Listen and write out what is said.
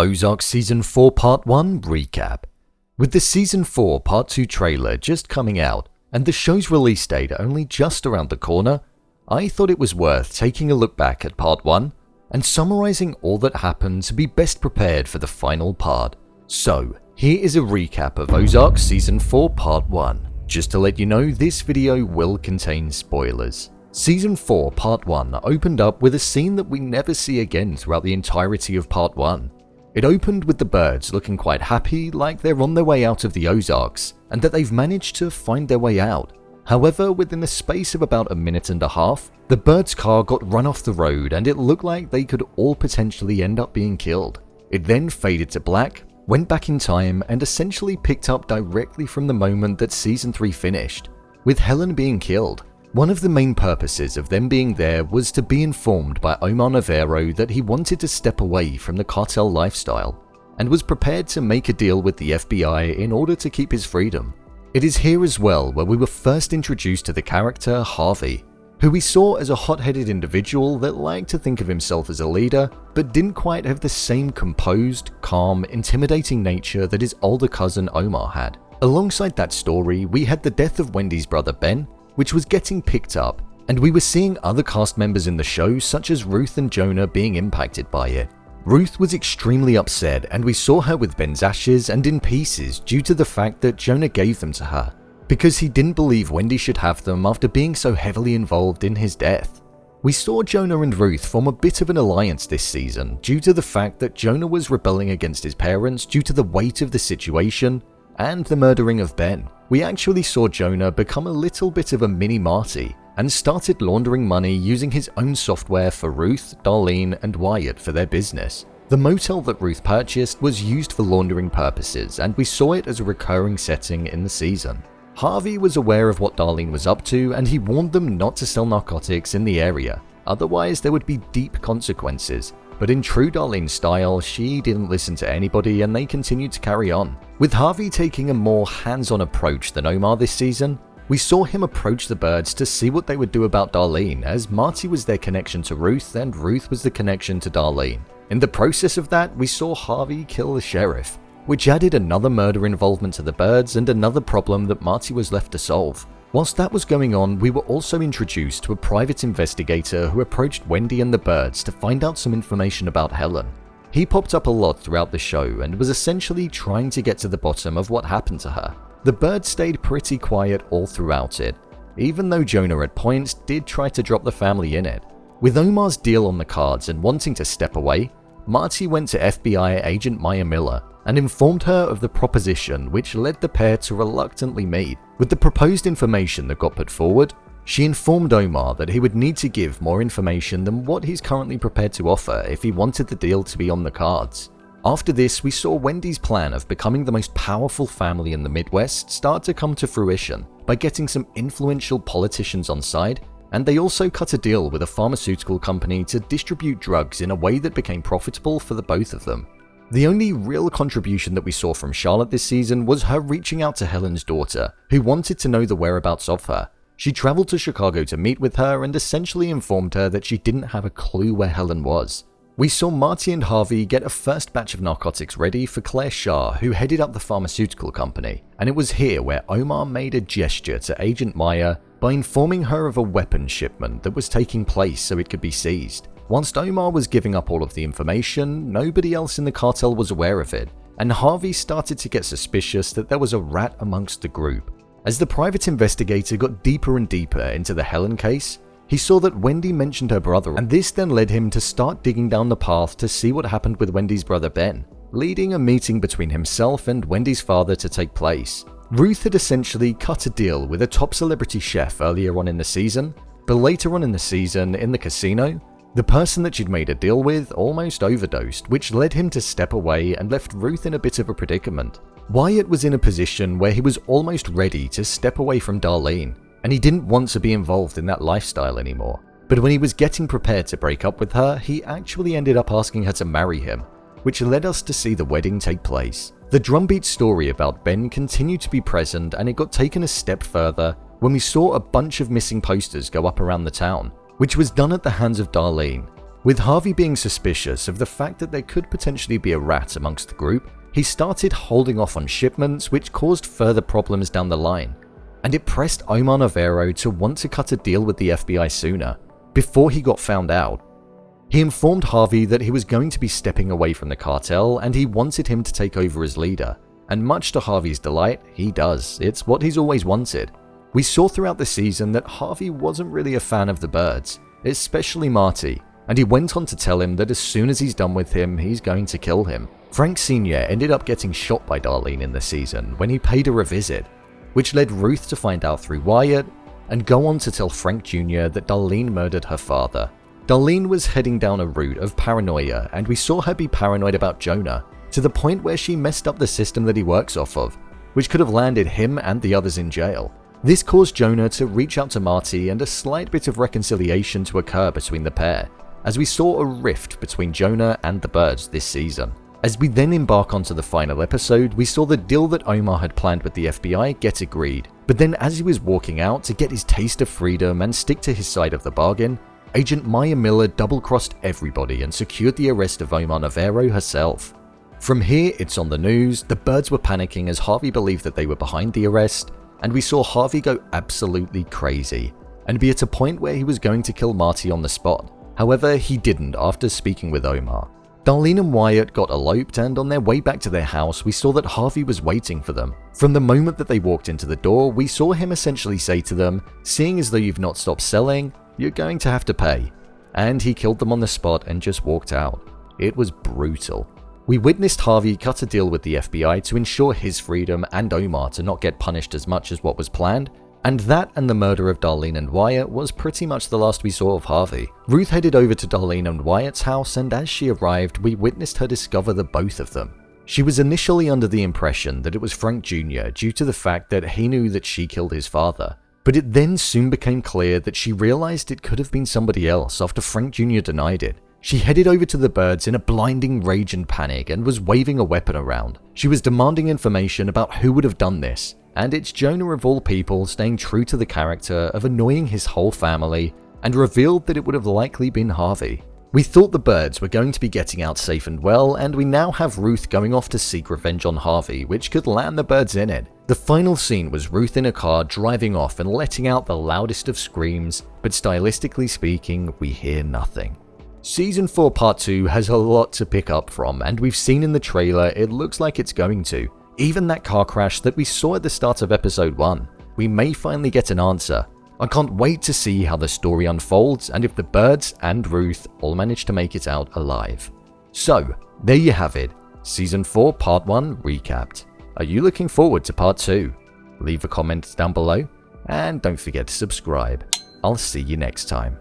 Ozark Season 4 Part 1 Recap. With the Season 4 Part 2 trailer just coming out, and the show's release date only just around the corner, I thought it was worth taking a look back at Part 1 and summarizing all that happened to be best prepared for the final part. So, here is a recap of Ozark Season 4 Part 1. Just to let you know, this video will contain spoilers. Season 4 Part 1 opened up with a scene that we never see again throughout the entirety of Part 1. It opened with the birds looking quite happy, like they're on their way out of the Ozarks, and that they've managed to find their way out. However, within the space of about a minute and a half, the birds' car got run off the road and it looked like they could all potentially end up being killed. It then faded to black, went back in time, and essentially picked up directly from the moment that Season 3 finished, with Helen being killed. One of the main purposes of them being there was to be informed by Omar Navarro that he wanted to step away from the cartel lifestyle, and was prepared to make a deal with the FBI in order to keep his freedom. It is here as well where we were first introduced to the character Harvey, who we saw as a hot-headed individual that liked to think of himself as a leader, but didn't quite have the same composed, calm, intimidating nature that his older cousin Omar had. Alongside that story, we had the death of Wendy's brother Ben, which was getting picked up, and we were seeing other cast members in the show such as Ruth and Jonah being impacted by it. Ruth was extremely upset, and we saw her with Ben's ashes and in pieces due to the fact that Jonah gave them to her, because he didn't believe Wendy should have them after being so heavily involved in his death. We saw Jonah and Ruth form a bit of an alliance this season due to the fact that Jonah was rebelling against his parents due to the weight of the situation and the murdering of Ben. We actually saw Jonah become a little bit of a mini Marty and started laundering money using his own software for Ruth, Darlene, and Wyatt for their business. The motel that Ruth purchased was used for laundering purposes, and we saw it as a recurring setting in the season. Harvey was aware of what Darlene was up to, and he warned them not to sell narcotics in the area, otherwise there would be deep consequences. But in true Darlene style, she didn't listen to anybody and they continued to carry on. With Harvey taking a more hands-on approach than Omar this season, we saw him approach the birds to see what they would do about Darlene, as Marty was their connection to Ruth and Ruth was the connection to Darlene. In the process of that, we saw Harvey kill the sheriff, which added another murder involvement to the birds and another problem that Marty was left to solve. Whilst that was going on, we were also introduced to a private investigator who approached Wendy and the birds to find out some information about Helen. He popped up a lot throughout the show and was essentially trying to get to the bottom of what happened to her. The birds stayed pretty quiet all throughout it, even though Jonah at points did try to drop the family in it. With Omar's deal on the cards and wanting to step away, Marty went to FBI agent Maya Miller and informed her of the proposition, which led the pair to reluctantly meet. With the proposed information that got put forward, she informed Omar that he would need to give more information than what he's currently prepared to offer if he wanted the deal to be on the cards. After this, we saw Wendy's plan of becoming the most powerful family in the Midwest start to come to fruition by getting some influential politicians on side, and they also cut a deal with a pharmaceutical company to distribute drugs in a way that became profitable for the both of them. The only real contribution that we saw from Charlotte this season was her reaching out to Helen's daughter, who wanted to know the whereabouts of her. She traveled to Chicago to meet with her and essentially informed her that she didn't have a clue where Helen was. We saw Marty and Harvey get a first batch of narcotics ready for Claire Shah, who headed up the pharmaceutical company, and it was here where Omar made a gesture to Agent Maya by informing her of a weapons shipment that was taking place so it could be seized. Whilst Omar was giving up all of the information, nobody else in the cartel was aware of it, and Harvey started to get suspicious that there was a rat amongst the group. As the private investigator got deeper and deeper into the Helen case, he saw that Wendy mentioned her brother, and this then led him to start digging down the path to see what happened with Wendy's brother Ben, leading a meeting between himself and Wendy's father to take place. Ruth had essentially cut a deal with a top celebrity chef earlier on in the season, but later on in the season, in the casino, the person that she'd made a deal with almost overdosed, which led him to step away and left Ruth in a bit of a predicament. Wyatt was in a position where he was almost ready to step away from Darlene, and he didn't want to be involved in that lifestyle anymore. But when he was getting prepared to break up with her, he actually ended up asking her to marry him, which led us to see the wedding take place. The drumbeat story about Ben continued to be present, and it got taken a step further when we saw a bunch of missing posters go up around the town, which was done at the hands of Darlene. With Harvey being suspicious of the fact that there could potentially be a rat amongst the group, he started holding off on shipments, which caused further problems down the line, and it pressed Omar Navarro to want to cut a deal with the FBI sooner, before he got found out. He informed Harvey that he was going to be stepping away from the cartel and he wanted him to take over as leader, and much to Harvey's delight, he does. It's what he's always wanted. We saw throughout the season that Harvey wasn't really a fan of the birds, especially Marty, and he went on to tell him that as soon as he's done with him, he's going to kill him. Frank Sr. ended up getting shot by Darlene in the season when he paid her a visit, which led Ruth to find out through Wyatt and go on to tell Frank Jr. that Darlene murdered her father. Darlene was heading down a route of paranoia, and we saw her be paranoid about Jonah, to the point where she messed up the system that he works off of, which could have landed him and the others in jail. This caused Jonah to reach out to Marty and a slight bit of reconciliation to occur between the pair, as we saw a rift between Jonah and the birds this season. As we then embark onto the final episode, we saw the deal that Omar had planned with the FBI get agreed, but then as he was walking out to get his taste of freedom and stick to his side of the bargain, Agent Maya Miller double-crossed everybody and secured the arrest of Omar Navarro herself. From here, it's on the news, the birds were panicking as Harvey believed that they were behind the arrest, and we saw Harvey go absolutely crazy, and be at a point where he was going to kill Marty on the spot. However, he didn't after speaking with Omar. Darlene and Wyatt got eloped, and on their way back to their house, we saw that Harvey was waiting for them. From the moment that they walked into the door, we saw him essentially say to them, "Seeing as though you've not stopped selling, you're going to have to pay." And he killed them on the spot and just walked out. It was brutal. We witnessed Harvey cut a deal with the FBI to ensure his freedom and Omar to not get punished as much as what was planned, and that and the murder of Darlene and Wyatt was pretty much the last we saw of Harvey. Ruth headed over to Darlene and Wyatt's house, and as she arrived, we witnessed her discover the both of them. She was initially under the impression that it was Frank Jr. due to the fact that he knew that she killed his father, but it then soon became clear that she realized it could have been somebody else after Frank Jr. denied it. She headed over to the birds in a blinding rage and panic and was waving a weapon around. She was demanding information about who would have done this, and it's Jonah of all people staying true to the character of annoying his whole family and revealed that it would have likely been Harvey. We thought the birds were going to be getting out safe and well, and we now have Ruth going off to seek revenge on Harvey, which could land the birds in it. The final scene was Ruth in a car driving off and letting out the loudest of screams, but stylistically speaking, we hear nothing. Season 4 Part 2 has a lot to pick up from, and we've seen in the trailer it looks like it's going to. Even that car crash that we saw at the start of episode 1, we may finally get an answer. I can't wait to see how the story unfolds and if the birds and Ruth all manage to make it out alive. So, there you have it, Season 4 Part 1 recapped. Are you looking forward to Part 2? Leave a comment down below, and don't forget to subscribe. I'll see you next time.